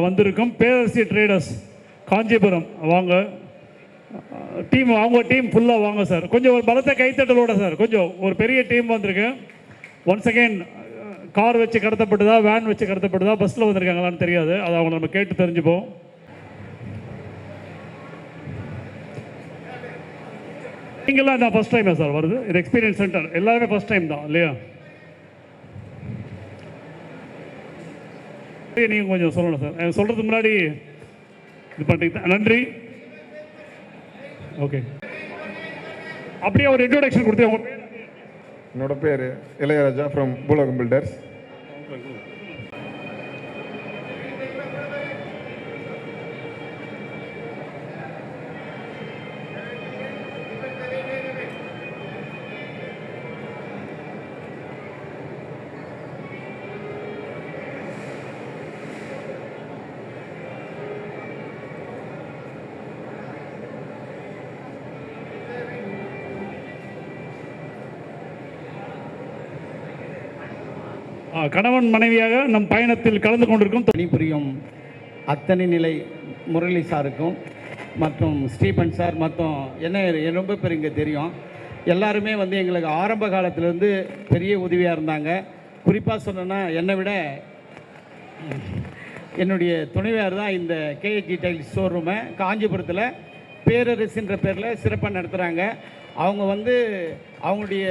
வந்திருக்கும் பேரரசி ட்ரேடர்ஸ் காஞ்சிபுரம் வாங்க டீம், அவங்க டீம் ஃபுல்லாக வாங்க சார். கொஞ்சம் ஒரு பலத்தை கைத்தட்டலோட சார், கொஞ்சம் ஒரு பெரிய டீம் வந்திருக்கு. ஒன்ஸ் அகெயின் கார் வச்சு கடத்தப்பட்டதா, வேன் வச்சு கடத்தப்பட்டதா, பஸ்ஸில் வந்திருக்காங்களான்னு தெரியாது, அதை அவங்க நம்ம கேட்டு தெரிஞ்சுப்போம். நீங்களாம் நான் ஃபஸ்ட் டைம் சார் வருது, இது எக்ஸ்பீரியன்ஸ் சென்டர் எல்லாருமே ஃபஸ்ட் டைம் தான் இல்லையா? நீங்கள் கொஞ்சம் சொல்லணும் சார், எனக்கு சொல்கிறதுக்கு முன்னாடி இது பண்ணிட்டு நன்றி. ஓகே, அப்படியே ஒரு இன்ட்ரோடக்ஷன் கொடுத்து. உங்கள் பேர்? என்னோட பேர் இளையராஜா ஃப்ரம் பூலோகம் பில்டர்ஸ். கணவன் மனைவியாக நம் பயணத்தில் கலந்து கொண்டிருக்கும் பணிபுரியும் அத்தனை நிலை முரளி சாருக்கும் மற்றும் ஸ்டீபன் சார் மற்றும் என்ன ரொம்ப பேர் இங்கே தெரியும். எல்லாருமே வந்து எங்களுக்கு ஆரம்ப காலத்திலேருந்து பெரிய உதவியாக இருந்தாங்க. குறிப்பாக சொன்னோன்னா என்னை விட என்னுடைய துணைவியார் தான் இந்த கேஏஜி டைல்ஸ் ஷோரூமை காஞ்சிபுரத்தில் பேரரசுன்ற பேரில் சிறப்பாக நடத்துகிறாங்க. அவங்க வந்து அவங்களுடைய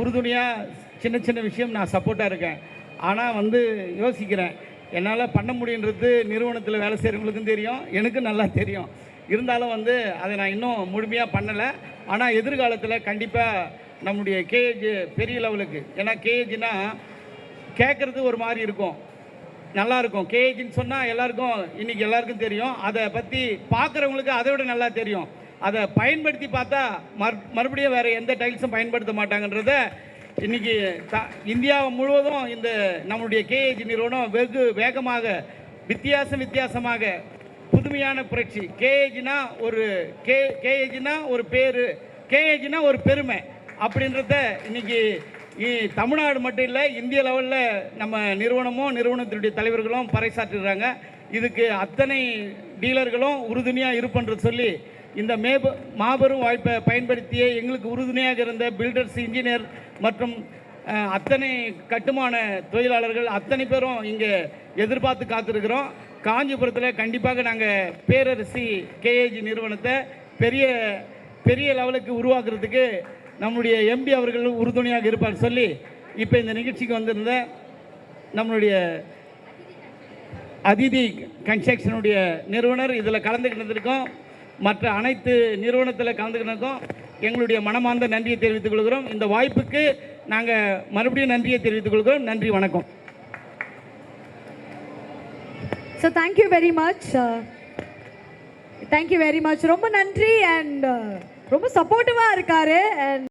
உறுதுணையாக சின்ன சின்ன விஷயம் நான் சப்போர்ட்டாக இருக்கேன். ஆனால் வந்து யோசிக்கிறேன், என்னால் பண்ண முடியுன்றது நிறுவனத்தில் வேலை செய்கிறவங்களுக்கும் தெரியும், எனக்கும் நல்லா தெரியும். இருந்தாலும் வந்து அதை நான் இன்னும் முழுமையாக பண்ணலை. ஆனால் எதிர்காலத்தில் கண்டிப்பாக நம்முடைய கேஏஜி பெரிய லெவலுக்கு, ஏன்னா கேஏஜினா கேட்குறது ஒரு மாதிரி இருக்கும், நல்லாயிருக்கும். கேஏஜின்னு சொன்னால் எல்லாருக்கும் இன்றைக்கி எல்லாருக்கும் தெரியும், அதை பற்றி பார்க்குறவங்களுக்கு அதை விட நல்லா தெரியும். அதை பயன்படுத்தி பார்த்தா மறுபடியும் வேறு எந்த டைல்ஸும் பயன்படுத்த மாட்டாங்கன்றத இன்றைக்கி இந்தியா முழுவதும் இந்த நம்முடைய கேஏஜி நிறுவனம் வெகு வேகமாக வித்தியாசமாக புதுமையான புரட்சி. கேஏஜினா ஒரு பேர், கேஏஜினா ஒரு பெருமை அப்படின்றத இன்றைக்கி தமிழ்நாடு மட்டும் இல்லை, இந்திய லெவலில் நம்ம நிறுவனத்தினுடைய தலைவர்களும் பறைசாற்றுறாங்க. இதுக்கு அத்தனை டீலர்களும் உறுதுணையாக இருப்பன்று சொல்லி இந்த மாபெரும் வாய்ப்பை பயன்படுத்திய எங்களுக்கு உறுதுணையாக இருந்த பில்டர்ஸ், இன்ஜினியர் மற்றும் அத்தனை கட்டுமான தொழிலாளர்கள் அத்தனை பேரும் இங்கே எதிர்பார்த்து காத்திருக்கிறோம். காஞ்சிபுரத்தில் கண்டிப்பாக நாங்கள் பேரரசி கேஏஜி நிறுவனத்தை பெரிய லெவலுக்கு உருவாக்குறதுக்கு நம்முடைய எம்பி அவர்கள் உறுதுணையாக இருப்பார் சொல்லி இப்போ இந்த நிகழ்ச்சிக்கு வந்திருந்த நம்மளுடைய அதிதி கன்ஸ்ட்ரக்ஷனுடைய நிறுவனர் இதில் கலந்துக்கிட்டதுக்கும் மற்ற அனைத்து நிறுவனத்தில் கலந்துக்கிட்டதுக்கும் எங்களுடைய மனமார்ந்த நன்றியை தெரிவித்துக் கொள்கிறோம். இந்த வாய்ப்புக்கு நாங்கள் மறுபடியும் நன்றியை தெரிவித்துக் கொள்கிறோம். நன்றி, வணக்கம். So thank you very much. Thank you very much. ரொம்ப நன்றி. அண்ட் ரொம்ப சப்போர்ட்டிவாக இருக்காரு. அண்ட்